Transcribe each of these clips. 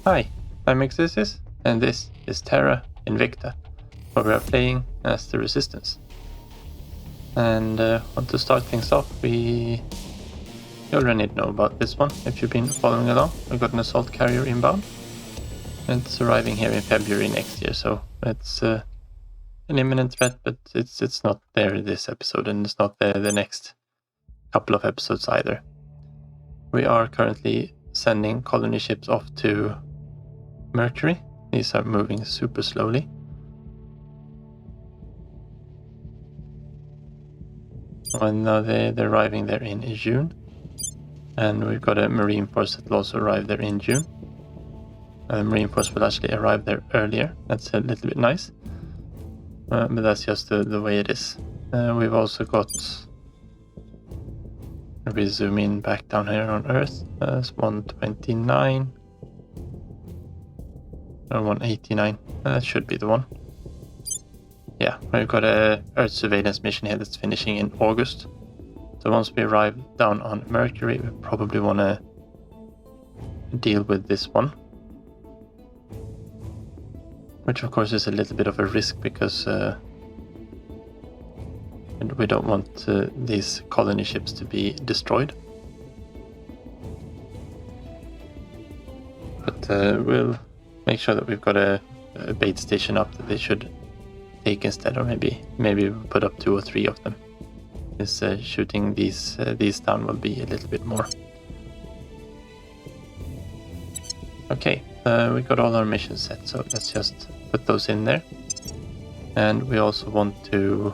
Hi, I'm Exis, and this is Terra Invicta, where we are playing as the Resistance. And want to start things off, you already know about this one if you've been following along. We've got an assault carrier inbound. It's arriving here in February next year, so it's an imminent threat, but it's not there this episode, and it's not there the next couple of episodes either. We are currently sending colony ships off to Mercury. These are moving super slowly. And now they're arriving there in June. And we've got a Marine Force that will also arrive there in June. Marine Force will actually arrive there earlier. That's a little bit nice. But that's just the way it is. We've also got... If we zoom in back down here on Earth, it's 129. Or 189. That should be the one. Yeah, we've got a Earth surveillance mission here that's finishing in August. So once we arrive down on Mercury, we probably want to deal with this one. Which of course is a little bit of a risk because we don't want these colony ships to be destroyed. But we'll make sure that we've got a bait station up that they should take instead, or maybe we'll put up 2 or 3 of them. This shooting these down will be a little bit more. Okay, we got all our missions set, so let's just put those in there. And we also want to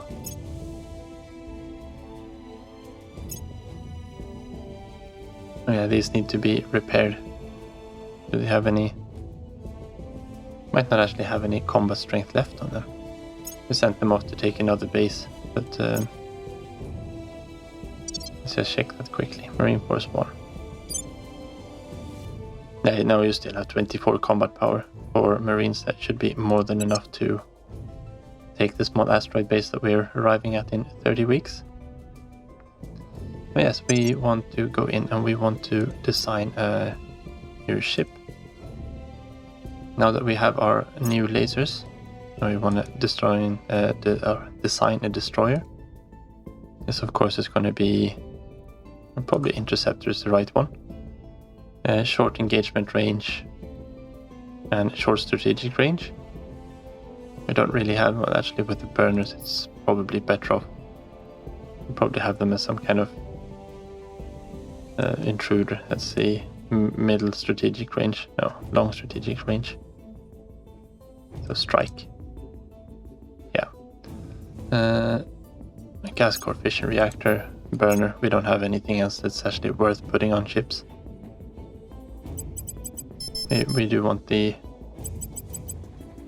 these need to be repaired. Do they have any? Might not actually have any combat strength left on them. We sent them off to take another base, but let's just check that quickly. Marine Force 1. Yeah, now you still have 24 combat power for Marines. That should be more than enough to take the small asteroid base that we're arriving at in 30 weeks. But yes, we want to go in and we want to design a new ship. Now that we have our new lasers, we want to design a destroyer. This of course is going to be probably Interceptor is the right one. Short engagement range and short strategic range. We don't really have, well actually with the burners it's probably better off. We'll probably have them as some kind of intruder. Let's see, middle strategic range, no, long strategic range. So strike. Yeah. A gas core fission reactor, burner. We don't have anything else that's actually worth putting on ships. We do want the...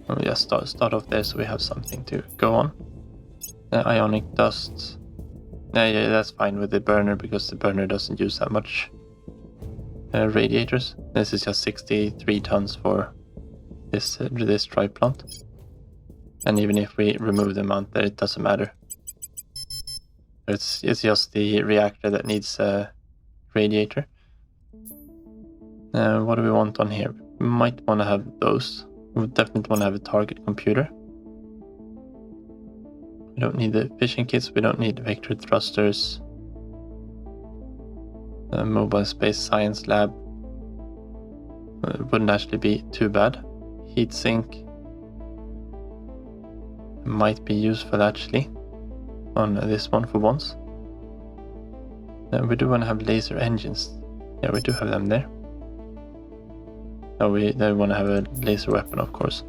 We'll just start off there so we have something to go on. Ionic dust. Yeah, that's fine with the burner because the burner doesn't use that much radiators. This is just 63 tons for this dry plant. And even if we remove the mount there, it doesn't matter. It's just the reactor that needs a radiator. What do we want on here? We might want to have those. We definitely want to have a target computer. We don't need the fishing kits, we don't need vector thrusters. Mobile Space Science Lab. It wouldn't actually be too bad. Heatsink might be useful actually on this one for once. We do want to have laser engines. Yeah, we do have them there. Now we want to have a laser weapon, of course.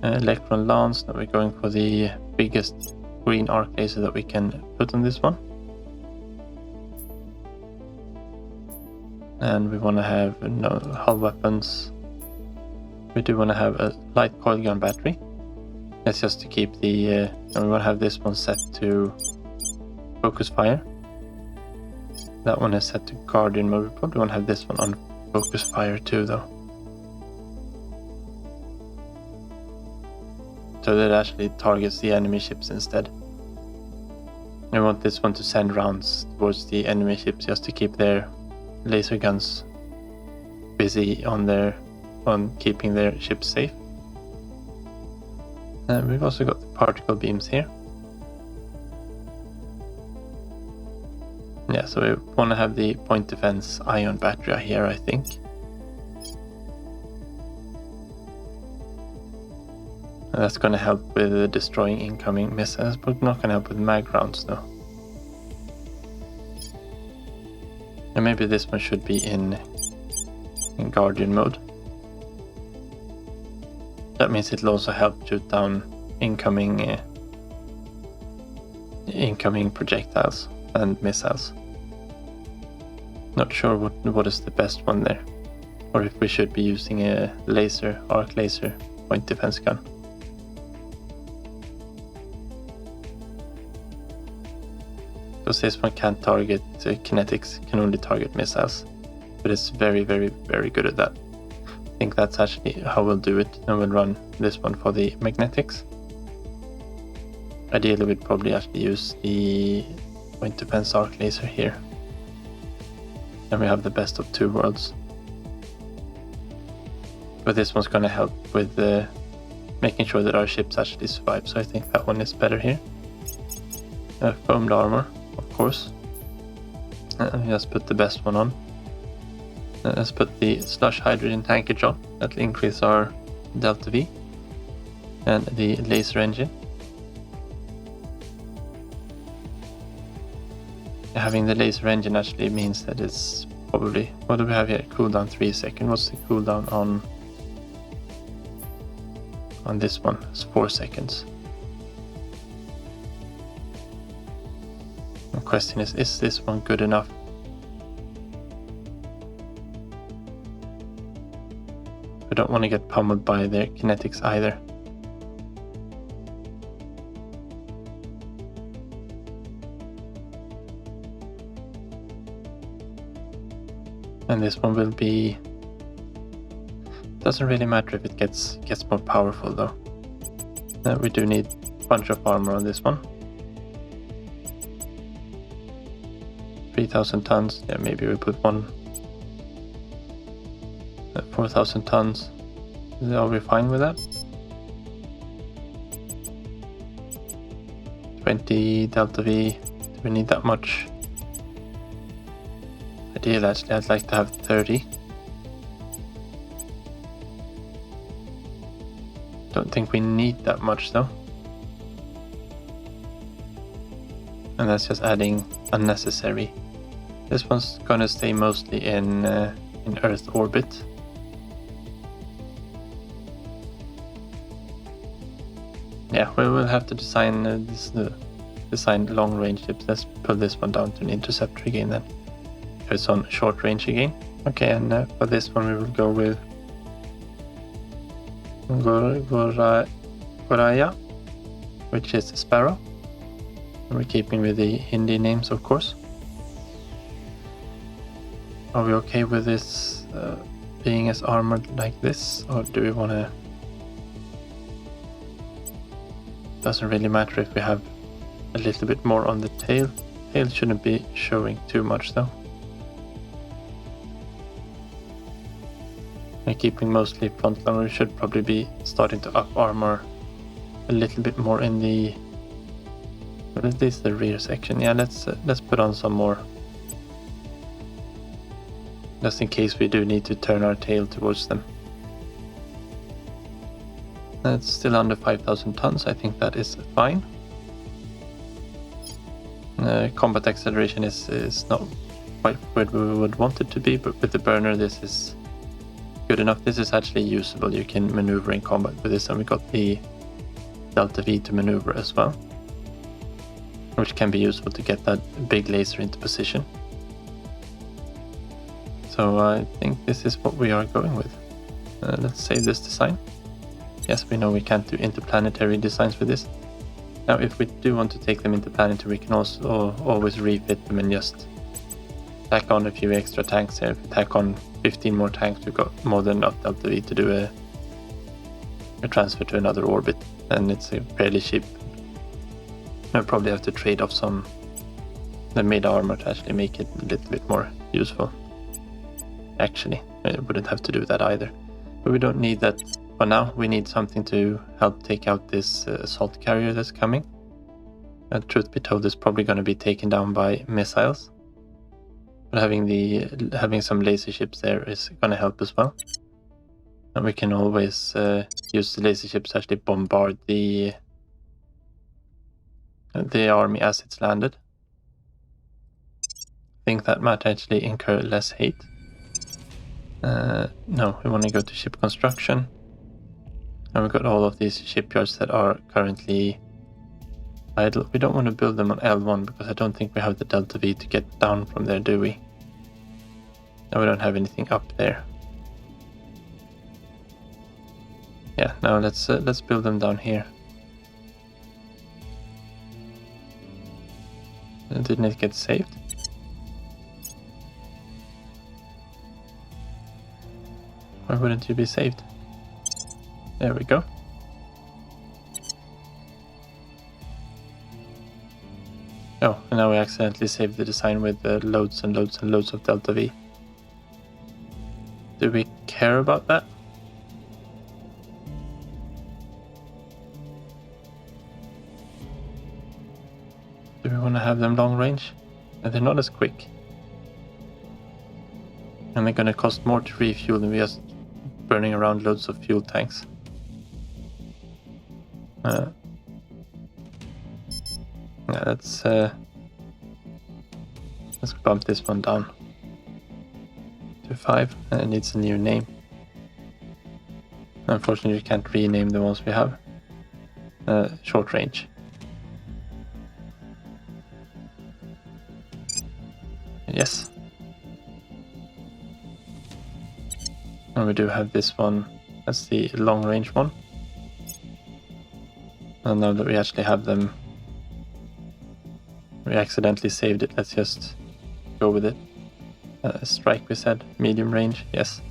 Electron lance. Now we're going for the biggest green arc laser that we can put on this one. And we want to have hull weapons. We do want to have a light coil gun battery. That's just to keep the... and we want to have this one set to focus fire. That one is set to Guardian mode. We probably want to have this one on focus fire too, though. So that actually targets the enemy ships instead. I want this one to send rounds towards the enemy ships just to keep their laser guns busy on keeping their ships safe. And we've also got the particle beams here. Yeah, so we want to have the point defense ion battery here, I think. And that's going to help with destroying incoming missiles, but not going to help with mag rounds though. And maybe this one should be in Guardian mode. That means it'll also help shoot down incoming projectiles and missiles. Not sure what is the best one there, or if we should be using a arc laser point defense gun. Because this one can't target kinetics, can only target missiles, but it's very, very, very good at that. I think that's actually how we'll do it, and we'll run this one for the magnetics. Ideally, we'd probably actually use the point defense arc laser here. And we have the best of two worlds. But this one's going to help with making sure that our ships actually survive, so I think that one is better here. Foamed armor, of course. Just put the best one on. Let's put the slush hydrogen tankage on. That'll increase our delta V. And the laser engine. Having the laser engine actually means that it's probably, what do we have here? Cooldown 3 seconds. What's the cooldown on this one? It's 4 seconds. The question is this one good enough? We don't want to get pummeled by their kinetics either. And this one will be, doesn't really matter if it gets more powerful though. We do need a bunch of armor on this one. 3,000 tons, yeah, maybe we put one. 4,000 tons, are we fine with that? 20 delta V, do we need that much? Ideally, actually, I'd like to have 30. Don't think we need that much though. And that's just adding unnecessary. This one's gonna stay mostly in Earth orbit. Yeah, we will have to design design long range ships. Let's pull this one down to an interceptor again then. It's on short range again. Okay, and for this one we will go with Goraya, which is Sparrow. And we're keeping with the Hindi names, of course. Are we okay with this being as armored like this, or do we want to? Doesn't really matter if we have a little bit more on the tail. Tail shouldn't be showing too much though. And keeping mostly frontline, we should probably be starting to up armor a little bit more in the. What is this? The rear section. Yeah, let's put on some more. Just in case we do need to turn our tail towards them. It's still under 5,000 tons. I think that is fine. Combat acceleration is not quite where we would want it to be, but with the burner this is good enough. This is actually usable. You can maneuver in combat with this, and we got the delta V to maneuver as well, which can be useful to get that big laser into position. So I think this is what we are going with. Let's save this design. Yes, we know we can't do interplanetary designs for this. Now, if we do want to take them interplanetary, we can also always refit them and just tack on a few extra tanks here. If we tack on 15 more tanks, we've got more than enough delta V to do a transfer to another orbit, and it's fairly cheap. I'll probably have to trade off the mid armor to actually make it a little bit more useful, actually. It wouldn't have to do that either. But we don't need that for now. We need something to help take out this assault carrier that's coming. Truth be told, it's probably going to be taken down by missiles. But having some laser ships there is going to help as well. And we can always use the laser ships to actually bombard the army as it's landed. I think that might actually incur less hate. No, we want to go to ship construction. And we've got all of these shipyards that are currently idle. We don't want to build them on L1 because I don't think we have the Delta V to get down from there, do we? No, we don't have anything up there. Yeah, now let's build them down here. Didn't it get saved? Why wouldn't you be saved? There we go. Oh, and now we accidentally saved the design with loads and loads and loads of Delta V. Do we care about that? Do we want to have them long range? And they're not as quick. And they're going to cost more to refuel than we just burning around loads of fuel tanks. Yeah, let's bump this one down to 5, and it needs a new name. Unfortunately, we can't rename the ones we have. Short range. Yes. And we do have this one as the long range one. And now that we actually have them, we accidentally saved it. Let's just go with it. Strike, we said. Medium range, yes.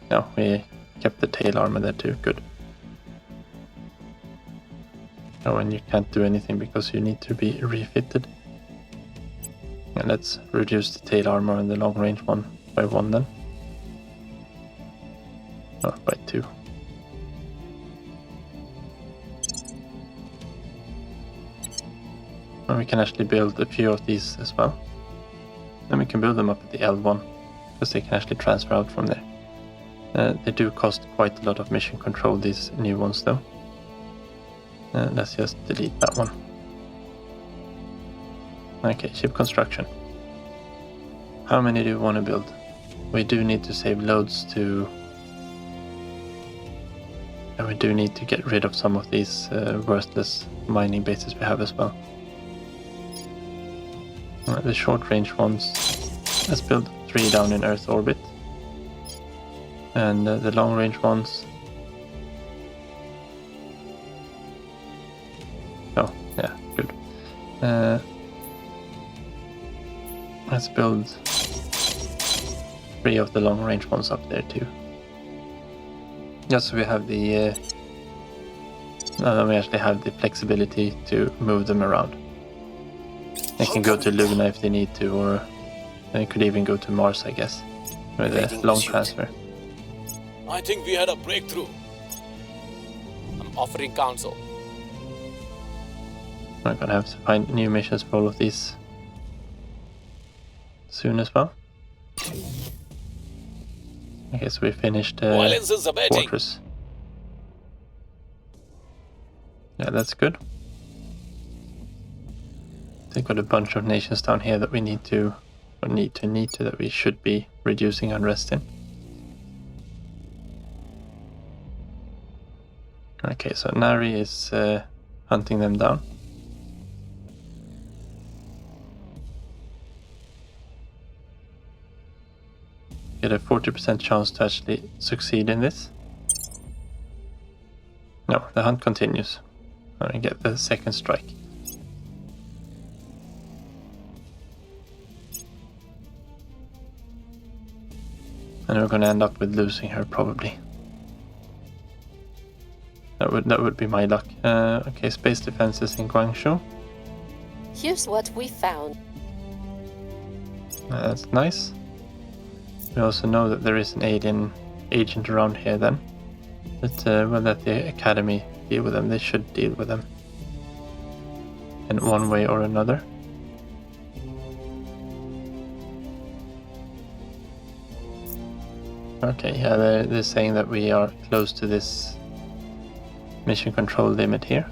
No, we kept the tail armor there too. Good. Oh, and you can't do anything because you need to be refitted. And let's reduce the tail armor and the long range one by 1 then. Oh, by 2. And we can actually build a few of these as well. Then we can build them up at the L1, because they can actually transfer out from there. They do cost quite a lot of mission control, these new ones though. Let's just delete that one. Okay, ship construction. How many do we want to build? We do need to save loads to... And we do need to get rid of some of these worthless mining bases we have as well. The short range ones, let's build 3 down in Earth orbit. And the long range ones... Oh, yeah, good. Let's build 3 of the long range ones up there too. Just so we have the... now that we actually have the flexibility to move them around. They can go to Luna if they need to, or they could even go to Mars, I guess, with a long transfer. I think we had a breakthrough. I'm offering counsel. We're gonna have to find new missions for all of these soon as well. Okay, so we finished quarters. Yeah, that's good. They've got a bunch of nations down here that we need to, or that we should be reducing unrest in. Okay, so Nari is hunting them down. Get a 40% chance to actually succeed in this. No, the hunt continues. I get the second strike. And we're going to end up with losing her probably. That would be my luck. Okay, space defenses in Guangzhou. Here's what we found. That's nice. We also know that there is an alien agent around here then. But we'll let the Academy deal with them. They should deal with them in one way or another. Okay, yeah, they're saying that we are close to this mission control limit here,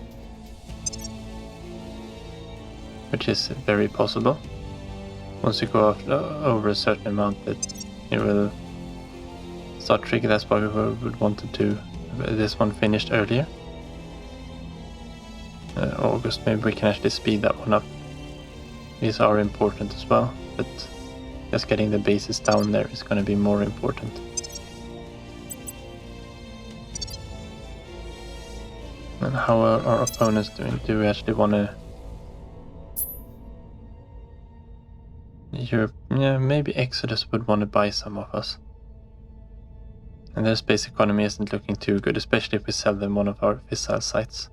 which is very possible. Once you go over a certain amount, that it will start triggering. That's why we would want to this one finished earlier. August, maybe we can actually speed that one up. These are important as well, but just getting the bases down there is going to be more important. And how are our opponents doing? Do we actually want to... Yeah, maybe Exodus would want to buy some of us. And their space economy isn't looking too good, especially if we sell them one of our fissile sites.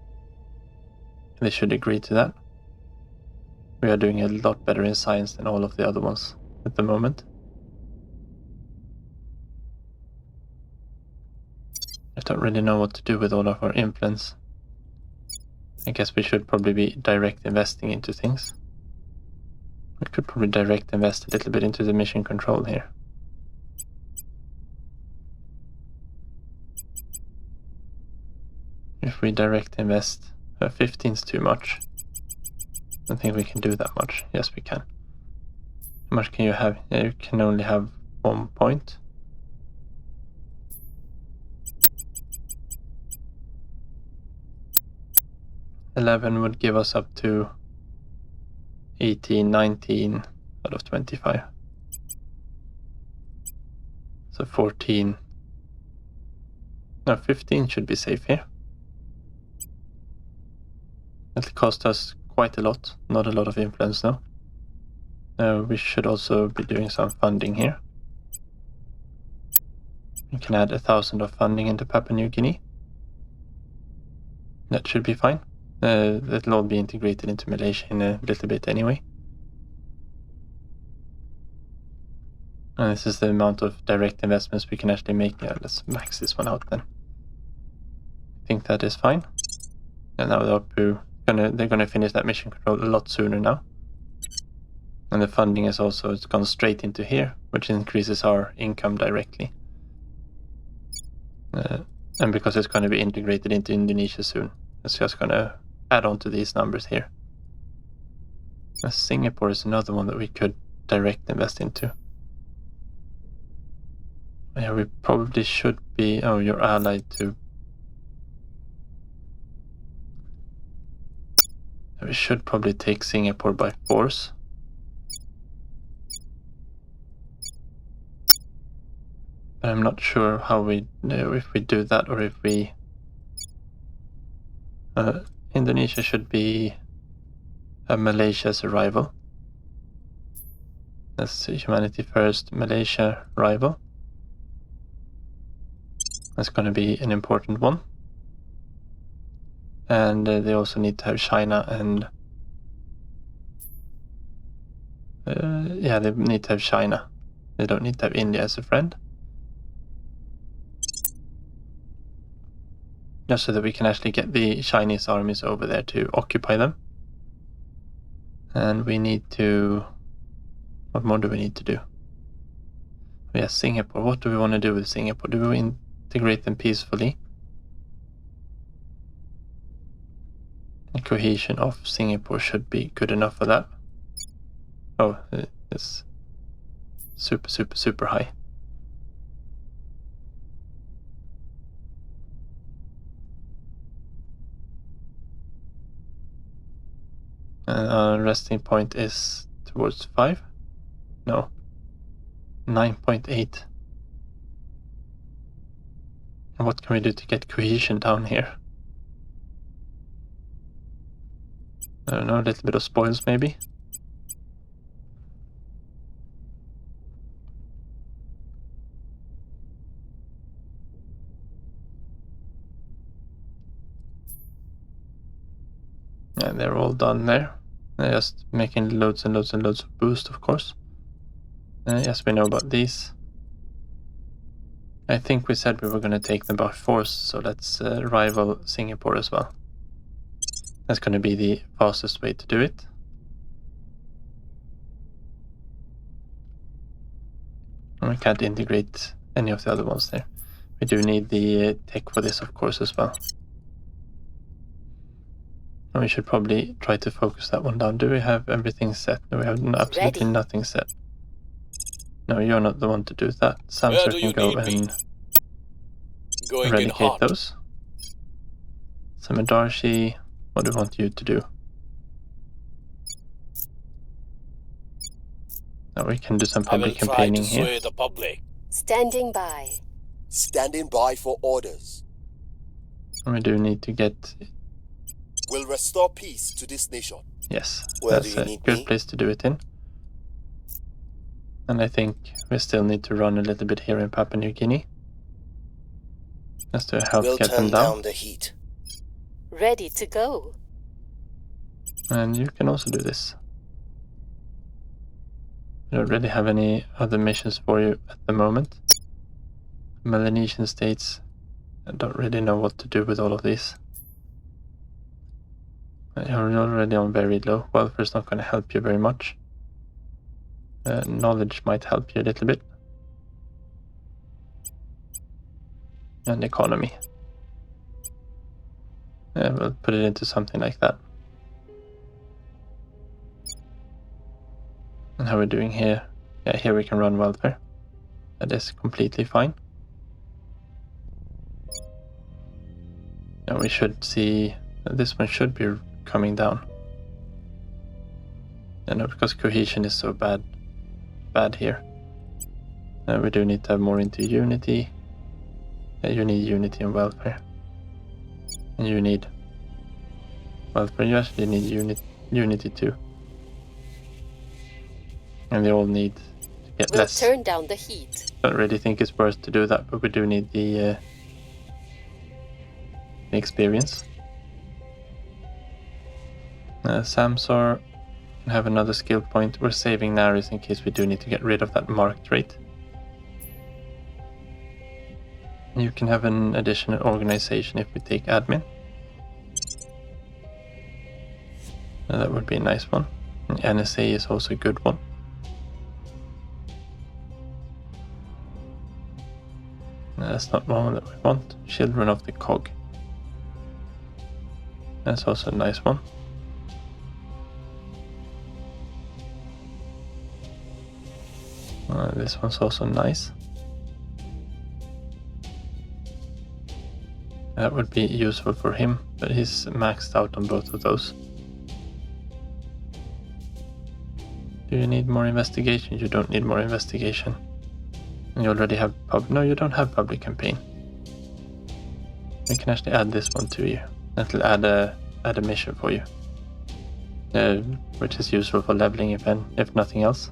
They should agree to that. We are doing a lot better in science than all of the other ones at the moment. I don't really know what to do with all of our influence. I guess we should probably be direct investing into things. We could probably direct invest a little bit into the mission control here. If we direct invest, 15's too much. I don't think we can do that much. Yes, we can. How much can you have? Yeah, you can only have 1 point. $11 would give us up to 18, 19 out of 25. So 14. No, 15 should be safe here. It'll cost us quite a lot, not a lot of influence though. We should also be doing some funding here. We can add 1,000 of funding into Papua New Guinea. That should be fine. That'll all be integrated into Malaysia in a little bit anyway. And this is the amount of direct investments we can actually make. Yeah, let's max this one out then. I think that is fine. And now they're gonna finish that mission control a lot sooner now. And the funding is also, it's gone straight into here, which increases our income directly. And because it's going to be integrated into Indonesia soon, it's just going to add on to these numbers here. Singapore is another one that we could direct invest into. Yeah, we probably should be... Oh, you're allied to... We should probably take Singapore by force. But I'm not sure how we know if we do that or if we... Indonesia should be Malaysia's rival. That's humanity first, Malaysia rival. That's going to be an important one. And they also need to have China and... yeah, they need to have China. They don't need to have India as a friend. Just so that we can actually get the Chinese armies over there to occupy them. And we need to... What more do we need to do? Oh, yeah, Singapore. What do we want to do with Singapore? Do we integrate them peacefully? The cohesion of Singapore should be good enough for that. Oh, it's super, super, super high. Our resting point is towards 5? No. 9.8. And what can we do to get cohesion down here? I don't know, a little bit of spoils maybe? And they're all done there. They're just making loads and loads and loads of boost, of course. Yes, we know about these. I think we said we were going to take them by force, so let's rival Singapore as well. That's going to be the fastest way to do it. And we can't integrate any of the other ones there. We do need the tech for this, of course, as well. And we should probably try to focus that one down. Do we have everything set? No, we have absolutely nothing set. No, you're not the one to do that. Samsung can go and eradicate those. Samadarshi, what do we want you to do? Now we can do some public campaigning here. The public. Standing by. Standing by for orders. And we do need to get... Will restore peace to this nation. Yes, Where that's a good place to do it in. And I think we still need to run a little bit here in Papua New Guinea. Just to help get them down. The heat. Ready to go. And you can also do this. I don't really have any other missions for you at the moment. Melanesian states, I don't really know what to do with all of these. You're already on very low. Welfare is not going to help you very much. Knowledge might help you a little bit. And economy. We'll put it into something like that. And how we're doing here? Yeah, here we can run welfare. That is completely fine. And we should see this one should be coming down. And because cohesion is so bad here. We do need to have more into unity. You need unity and welfare. And you need welfare. You actually need unity too. And they all need to get less. We'll turn down the heat. Don't really think it's worth to do that, but we do need the experience. Samsar can have another skill point. We're saving Naris in case we do need to get rid of that mark trait. You can have an additional organization if we take admin. That would be a nice one. And NSA is also a good one. That's not one that we want. Children of the Cog. That's also a nice one. This one's also nice. That would be useful for him, but he's maxed out on both of those. Do you need more investigation? You don't need more investigation. You already have no, you don't have public campaign. We can actually add this one to you. That'll add a mission for you, which is useful for leveling if nothing else.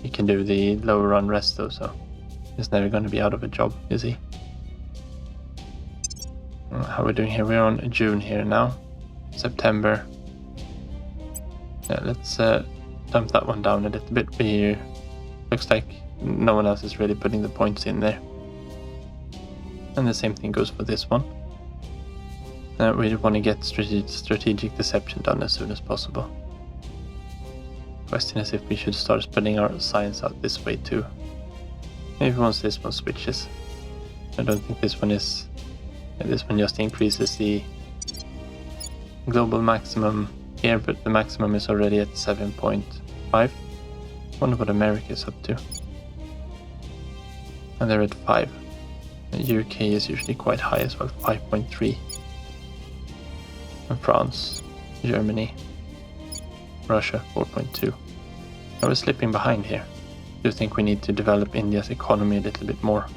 He can do the lower run rest though, so he's never going to be out of a job, is he? How are we doing here? We're on June here now. September. Yeah, let's dump that one down a little bit. Looks like no one else is really putting the points in there. And the same thing goes for this one. We want to get strategic deception done as soon as possible. Question is if we should start spreading our science out this way too. Maybe once this one switches. I don't think this one is... this one just increases the global maximum here, but the maximum is already at 7.5. I wonder what America is up to. And they're at 5. The UK is usually quite high as well, 5.3. And France, Germany, Russia, 4.2. I was slipping behind here. Do you think we need to develop India's economy a little bit more?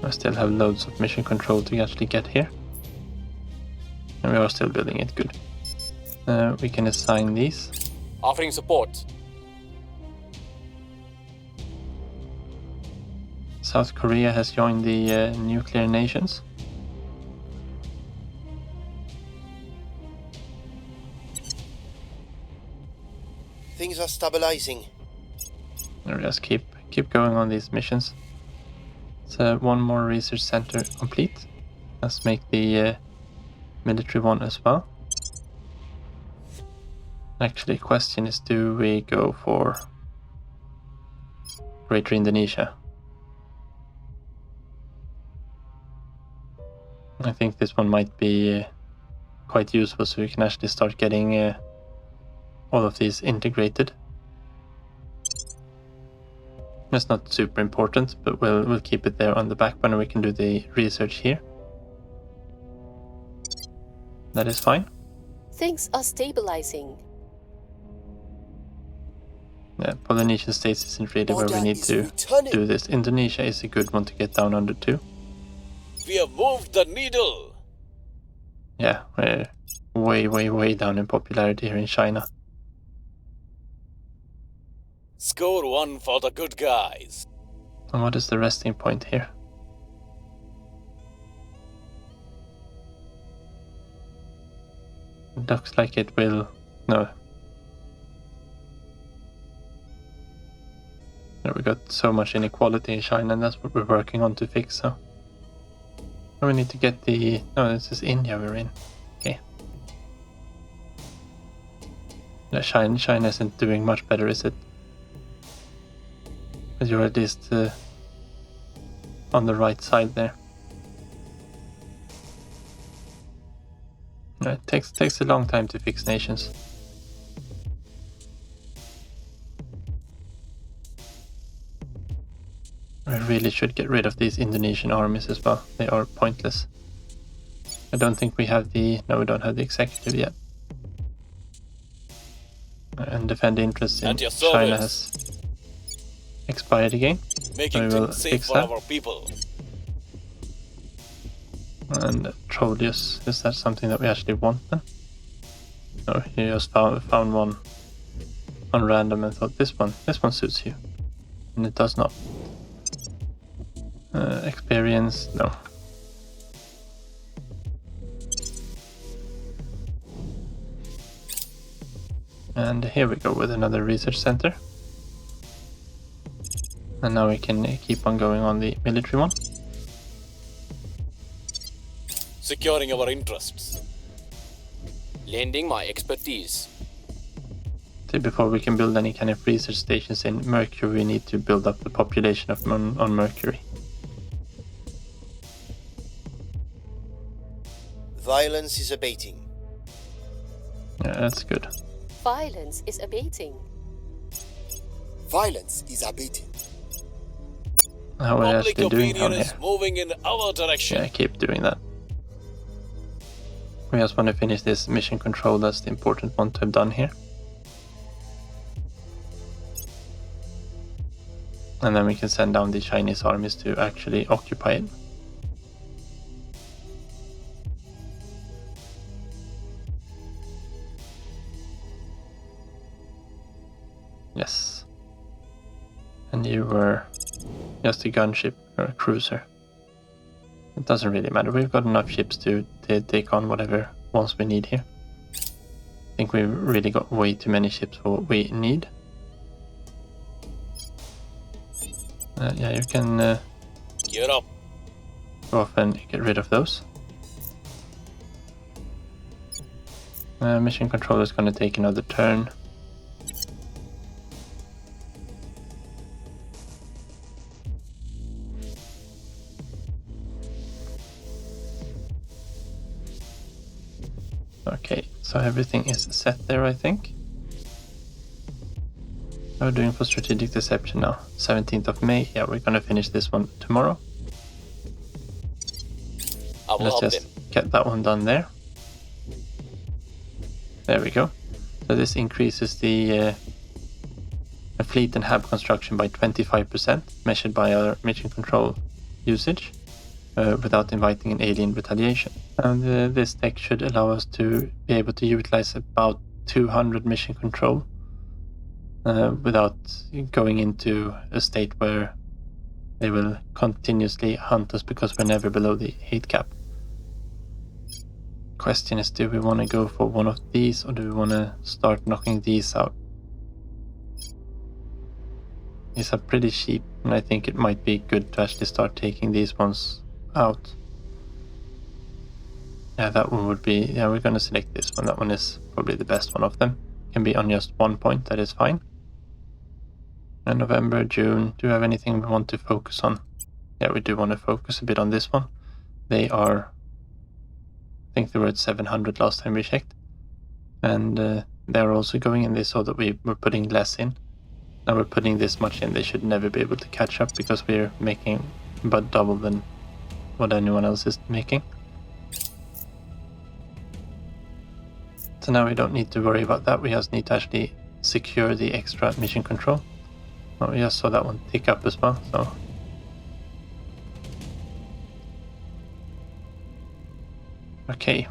I still have loads of mission control to actually get here. And we are still building it, good. We can assign these. Offering support. South Korea has joined the nuclear nations. Things are stabilizing. Or just keep going on these missions. So one more research center complete. Let's make the military one as well. Actually, question is, do we go for Greater Indonesia? I think this one might be quite useful, so we can actually start getting all of these integrated. It's not super important, but we'll keep it there on the back burner. We can do the research here. That is fine. Things are stabilizing. Yeah, Polynesian states isn't really where we Order need is to returning. do this. Indonesia is a good one to get down under too. We have moved the needle. Yeah, we're way down in popularity here in China. Score 1 for the good guys. And what is the resting point here? It looks like it will... No. We got so much inequality in China, and that's what we're working on to fix, so... We need to get the... No, this is India we're in. Okay. Yeah, China isn't doing much better, is it? But you're at least on the right side there. It takes a long time to fix nations. We really should get rid of these Indonesian armies as well. They are pointless. I don't think we have the... No, we don't have the executive yet. And defend interests in At your China service. has expired again. Making We will things safe fix for that. our people. And Trollius, is that something that we actually want then? No, you just found one on random and thought this one suits you. And it does not. Experience, no. And here we go with another research center. And now we can keep on going on the military one. Securing our interests. Lending my expertise. So before we can build any kind of research stations in Mercury, we need to build up the population of on Mercury. Violence is abating. Yeah, that's good. Violence is abating. Violence is abating. How are we Public actually doing opinion down is here? moving in our direction. Yeah, keep doing that. We just want to finish this mission control. That's the important one to have done here. And then we can send down the Chinese armies to actually occupy it. Yes. And you were just a gunship or a cruiser. It doesn't really matter. We've got enough ships to take on whatever ones we need here. I think we've really got way too many ships for what we need. Yeah, you can Gear up. go off and get rid of those. Mission control is going to take another turn. Okay, so everything is set there, I think. How are we doing for strategic deception now? 17th of May. Yeah, we're gonna finish this one tomorrow. I will Let's help just them. get that one done there. There we go. So this increases the fleet and hub construction by 25%, measured by our mission control usage, without inviting an alien retaliation. And this tech should allow us to be able to utilize about 200 mission control without going into a state where they will continuously hunt us because we're never below the 8 cap. Question is, do we want to go for one of these or do we want to start knocking these out? These are pretty cheap, and I think it might be good to actually start taking these ones out. Yeah, that one would be... Yeah, we're going to select this one. That one is probably the best one of them. Can be on just 1 point, that is fine. And November, June, do you have anything we want to focus on? Yeah, we do want to focus a bit on this one. They are... I think they were at 700 last time we checked. And they're also going in. They saw that we were putting less in. Now we're putting this much in. They should never be able to catch up because we're making about double than what anyone else is making. So now we don't need to worry about that. We just need to actually secure the extra mission control. Oh, we just saw that one tick up as well, so... Okay.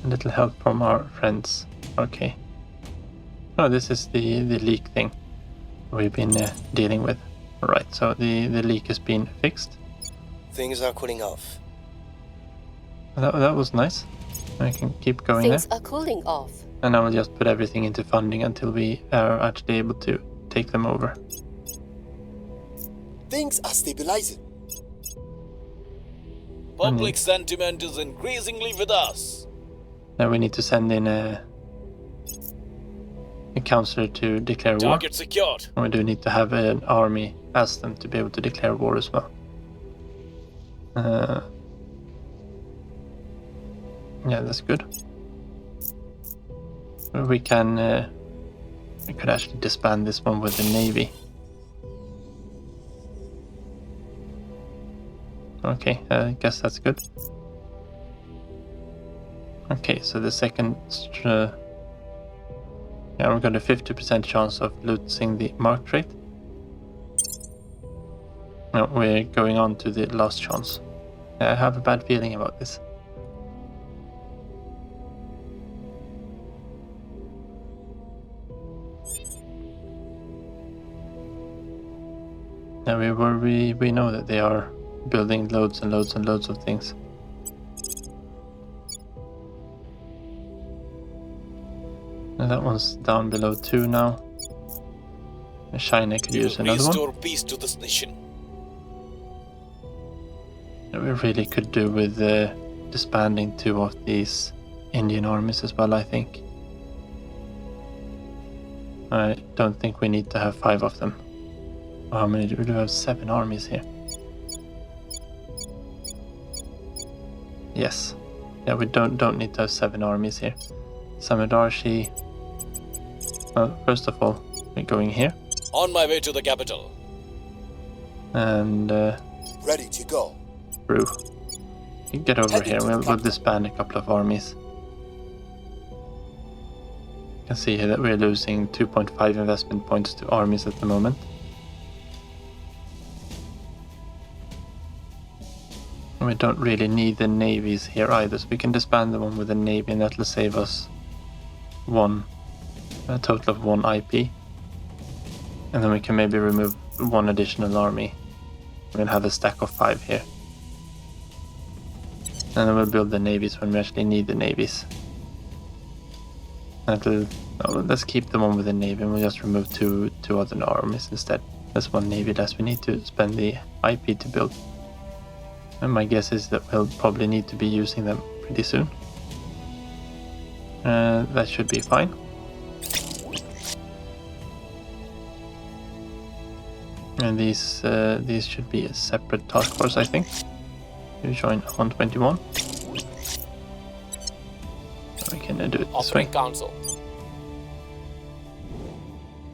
A little help from our friends. Okay. Oh, this is the leak thing we've been dealing with. Alright, so the leak has been fixed. Things are cooling off. That was nice. I can keep going Things there. are cooling off. And I will just put everything into funding until we are actually able to take them over. Things are stabilizing. Public sentiment is increasingly with us. Now we need to send in a counselor to declare war. Target secured. And we do need to have an army as them to be able to declare war as well. Yeah, that's good. We can... we could actually disband this one with the navy. Okay, I guess that's good. Okay, so the second... yeah, we've got a 50% chance of losing the mark trait. No, we're going on to the last chance. I have a bad feeling about this. Now we know that they are building loads and loads and loads of things. Now that one's down below 2 now. China could use another one. Restore peace to this nation. We really could do with disbanding 2 of these Indian armies as well, I think. I don't think we need to have 5 of them. How many do we have? 7 armies here. Yes. Yeah, we don't need to have 7 armies here. Samadarshi. Well, first of all, we're going here. On my way to the capital. And Ready to go. Brew. You get over here. We'll disband a couple of armies. You can see here that we're losing 2.5 investment points to armies at the moment. And we don't really need the navies here either, so we can disband the one with the navy, and that'll save us a total of 1 IP. And then we can maybe remove 1 additional army. We'll have a stack of 5 here. And then we'll build the navies when we actually need the navies. Let's keep the one with the navy, and we'll just remove two other armies instead. That's 1 navy less we need to spend the IP to build. And my guess is that we'll probably need to be using them pretty soon. That should be fine. And these should be a separate task force, I think. You join 121. We can do it this way. Offering council.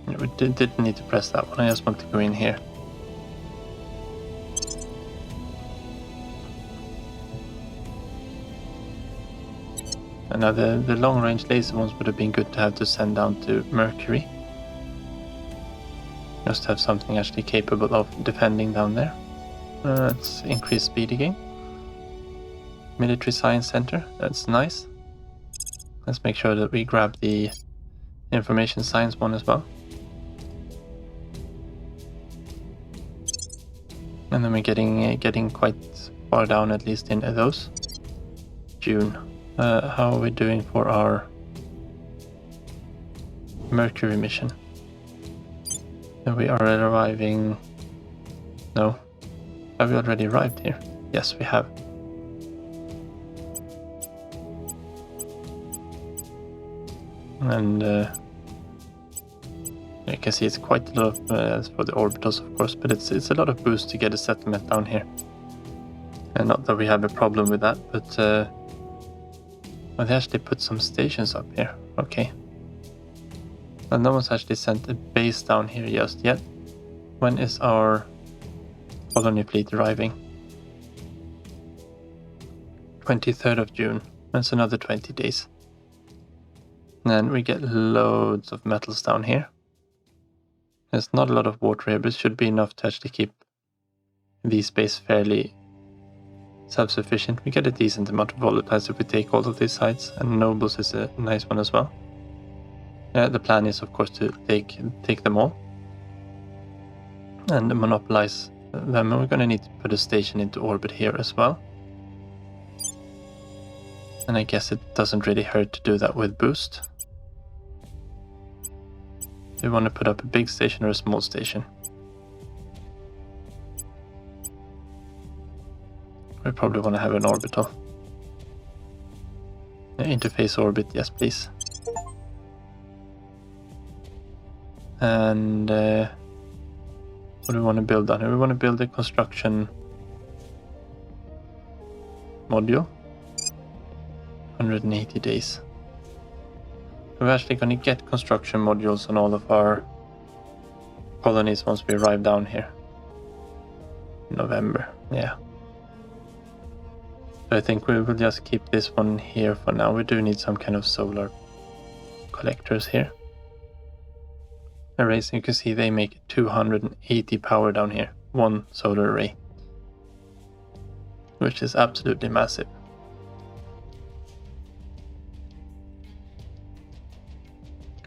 We didn't need to press that one. I just want to go in here. And now the long-range laser ones would have been good to have to send down to Mercury. Just have something actually capable of defending down there. Let's increase speed again. Military Science Center, that's nice. Let's make sure that we grab the Information Science one as well. And then we're getting quite far down, at least in those. June. How are we doing for our Mercury mission. And we are arriving... No. Have we already arrived here? Yes, we have. And you can see it's quite a lot of, for the orbitals of course, but it's a lot of boost to get a settlement down here. And not that we have a problem with that, but well, they actually put some stations up here. Okay. And no one's actually sent a base down here just yet. When is our colony fleet arriving? 23rd of June. That's another 20 days. And we get loads of metals down here. There's not a lot of water here, but it should be enough to actually keep the space fairly self-sufficient. We get a decent amount of volatiles if we take all of these sites, and nobles is a nice one as well. The plan is of course to take them all and monopolize them. We're going to need to put a station into orbit here as well. And I guess it doesn't really hurt to do that with boost. Do you want to put up a big station or a small station? We probably want to have an orbital. Interface orbit, yes please. And what do we want to build on here? We want to build a construction module. 180 days. We're actually going to get construction modules on all of our colonies once we arrive down here. November, yeah. So I think we will just keep this one here for now. We do need some kind of solar collectors here. Arrays, you can see they make 280 power down here. One solar array. Which is absolutely massive.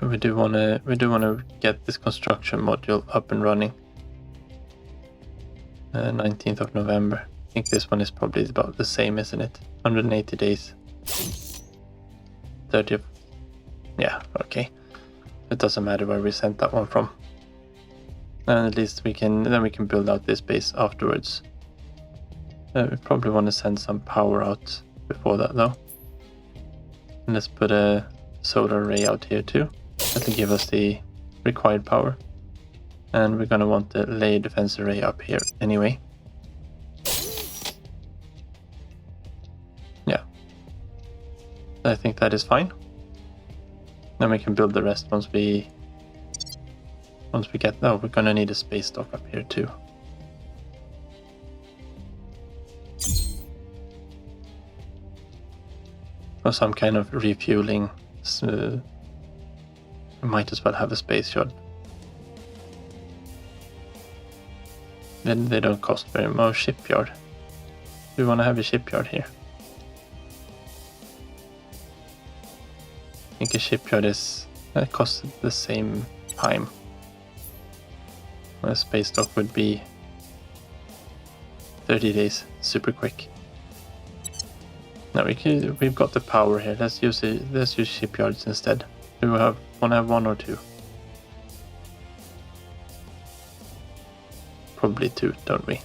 We do want to get this construction module up and running. 19th of November. I think this one is probably about the same, isn't it? 180 days. 30th. Yeah, okay. It doesn't matter where we sent that one from. And at least we can build out this base afterwards. We probably want to send some power out before that though. And let's put a solar array out here too. That'll give us the required power. And we're gonna want the layer defense array up here anyway. Yeah. I think that is fine. Then we can build the rest once we get... Oh, we're gonna need a space dock up here too. For some kind of refueling. We might as well have a space yacht. Then they don't cost very much. Shipyard. We want to have a shipyard here. I think a shipyard costs the same time. A space dock would be 30 days, super quick. Now we've got the power here. Let's use shipyards instead. We want to have one or two. Probably two, don't we?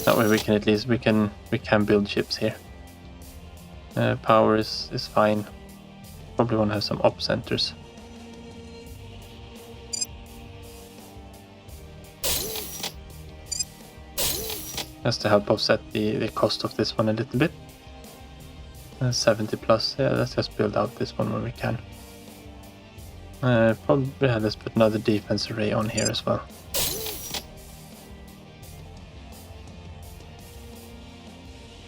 That way we can at least we can build ships here. Power is fine. Probably want to have some op centers. Just to help offset the cost of this one a little bit. 70 plus, yeah, let's just build out this one when we can. Probably, yeah, let's put another defense array on here as well.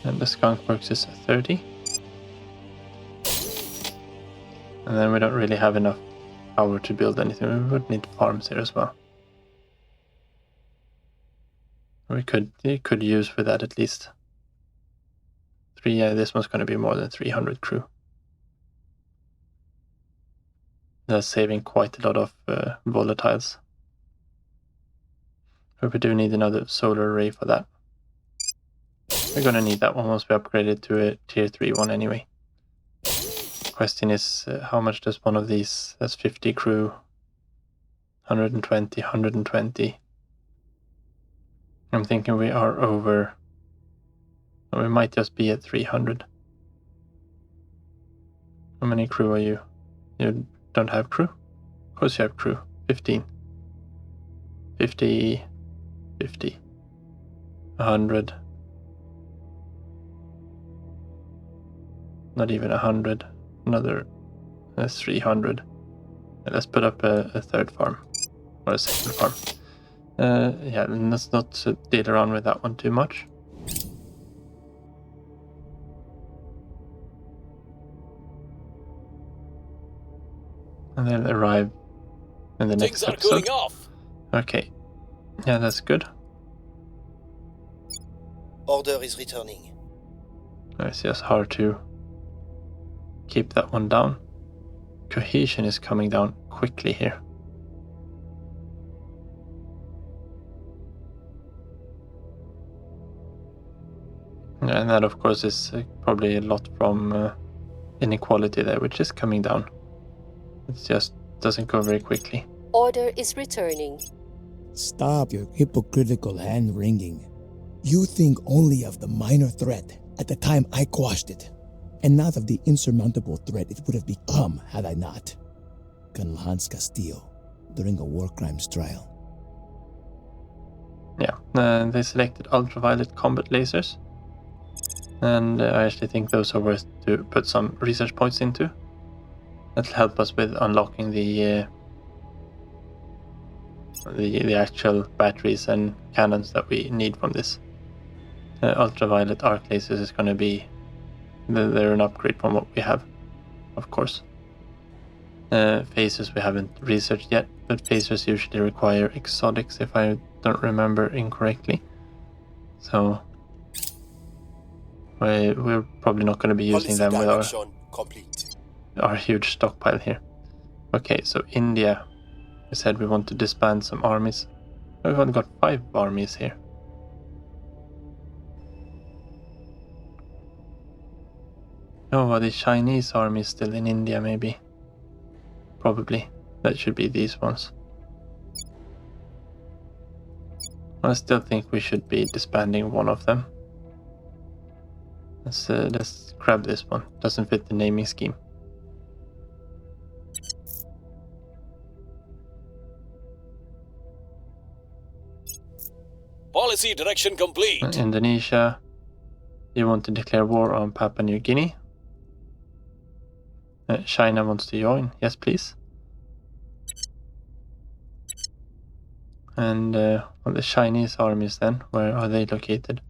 And the skunk works is 30. And then we don't really have enough power to build anything. We would need farms here as well. We could use for that at least. This one's going to be more than 300 crew. That's saving quite a lot of volatiles. But we do need another solar array for that. We're going to need that one once we upgrade it to a tier 3 one anyway. question is how much does one of these, that's 50 crew, 120, 120. I'm thinking we are over, or we might just be at 300. How many crew are you? You don't have crew? Of course you have crew. 15. 50, 50, 100. Not even 100. Another 300. Let's put up a third farm. Or a second farm. Yeah, and let's not deal around with that one too much. And then arrive in the next Things are episode. cooling off. Okay. Yeah, that's good. Order is returning. It's just hard to keep that one down. Cohesion is coming down quickly here. And that, of course, is probably a lot from inequality there, which is coming down. It just doesn't go very quickly. Order is returning. Stop your hypocritical hand-wringing. You think only of the minor threat at the time I quashed it, and not of the insurmountable threat it would have become had I not. Canlans Castillo, during a war crimes trial. Yeah, they selected ultraviolet combat lasers. And I actually think those are worth to put some research points into. That'll help us with unlocking the actual batteries and cannons that we need from this. Ultraviolet arc lasers is going to be, they're an upgrade from what we have, of course. Phasers we haven't researched yet, but phasers usually require exotics if I don't remember incorrectly. So we're probably not going to be using them with our huge stockpile here. Okay, so India, we said we want to disband some armies. We've only got 5 armies here. Oh, are the Chinese armies still in India maybe? Probably. That should be these ones. I still think we should be disbanding one of them. Let's grab this one. Doesn't fit the naming scheme. Policy direction complete. Indonesia, you want to declare war on Papua New Guinea. China wants to join. Yes, please. And well, the Chinese armies then, where are they located?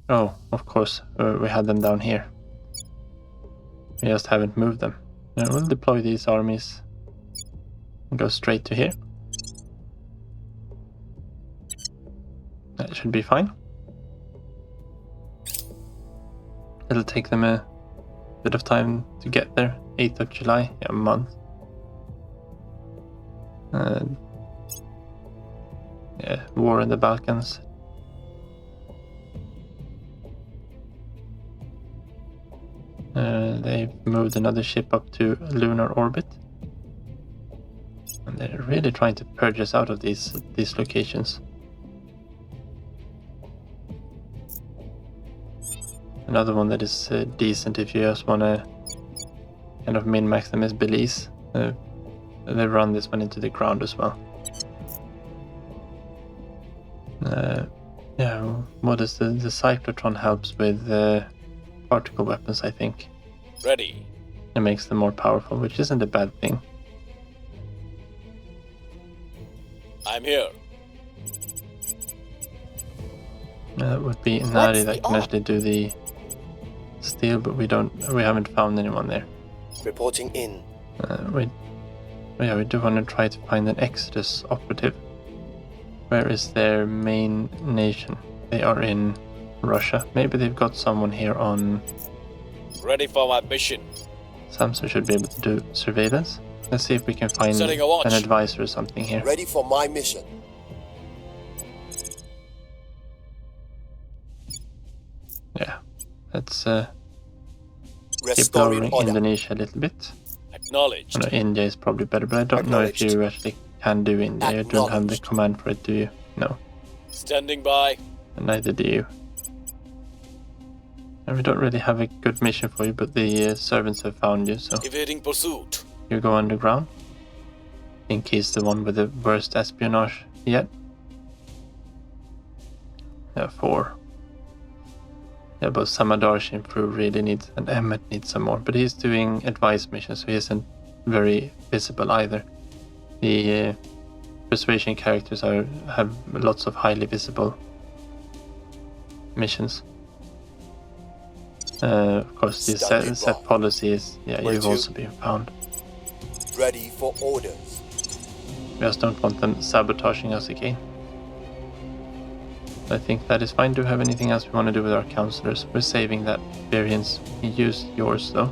Oh, of course, we had them down here. We just haven't moved them. We'll deploy these armies and go straight to here. That should be fine. It'll take them a bit of time to get there. 8th of July, yeah, a month. Yeah, war in the Balkans. They've moved another ship up to lunar orbit. And they're really trying to purge us out of these locations. Another one that is decent if you just want to kind of min-max them is Belize. They run this one into the ground as well. Yeah, what is the cyclotron helps with particle weapons, I think. Ready. It makes them more powerful, which isn't a bad thing. I'm here. That would be Nari that can actually do the steel, but we haven't found anyone there. Reporting in. We do want to try to find an Exodus operative. Where is their main nation? They are in Russia. Maybe they've got someone here on... Ready for my mission. Samsung should be able to do surveillance. Let's see if we can find Setting a watch. an advisor or something here. Ready for my mission. Yeah, let's keep Restoring lowering order. Indonesia a little bit. Acknowledged. I know India is probably better, but I don't know if you actually can do India. You don't have the Acknowledged. command for it, do you? No, Standing by. and neither do you. And we don't really have a good mission for you, but the servants have found you, so Evading pursuit. you go underground. I think he's the one with the worst espionage yet. 4. Yeah, both Samadarsh improve really needs, and Emmet needs some more, but he's doing advice missions, so he isn't very visible either. The persuasion characters have lots of highly visible missions. Of course, the set policy is, yeah, Where you've to? also been found. Ready for orders. We just don't want them sabotaging us again. I think that is fine. Do you have anything else we want to do with our counselors? We're saving that variance. You use yours though.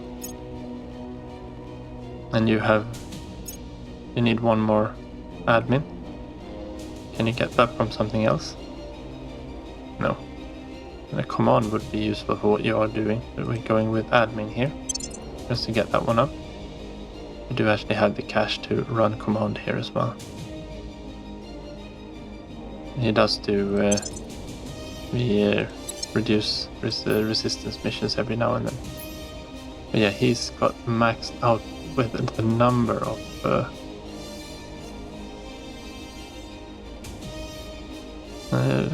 And you need one more admin. Can you get that from something else? No. And a command would be useful for what you are doing, but we're going with admin here, just to get that one up. We do actually have the cash to run command here as well. He does do the reduce resistance missions every now and then. But yeah, he's got maxed out with the number of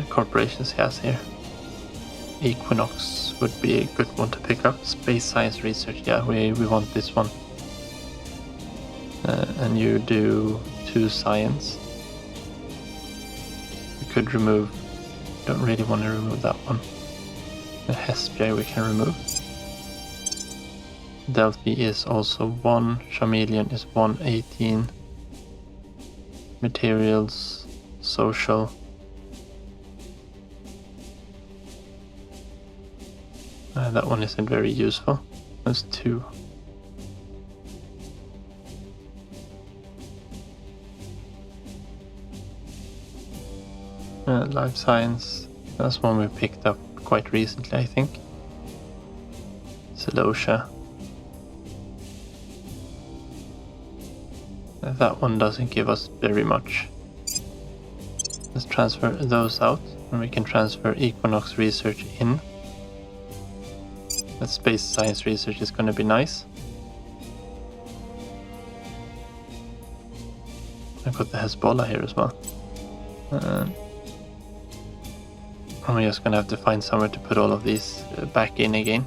corporations he has here. Equinox would be a good one to pick up. Space science research, yeah, we want this one. And you do 2 science. We could remove, don't really want to remove that one. The Hespia we can remove. Delphi is also 1, Chameleon is 118. Materials, social. That one isn't very useful. That's 2. Life science, that's one we picked up quite recently, I think. Celosia. That one doesn't give us very much. Let's transfer those out, and we can transfer Equinox research in. That space science research is going to be nice. I've got the Hezbollah here as well. And we're just going to have to find somewhere to put all of these back in again.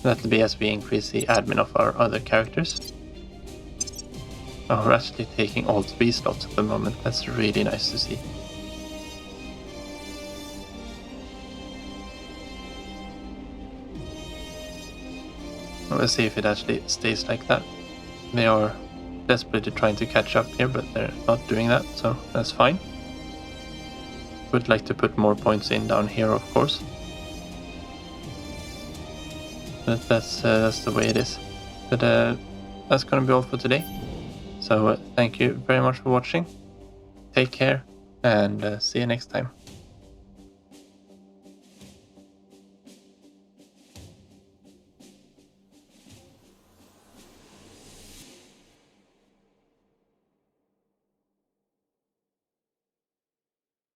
That'll be as we increase the admin of our other characters. Oh, we're actually taking all 3 slots at the moment. That's really nice to see. Let's see if it actually stays like that. They are desperately trying to catch up here, but they're not doing that, so that's fine. Would like to put more points in down here, of course. But that's the way it is. But that's gonna be all for today. So thank you very much for watching. Take care, and see you next time.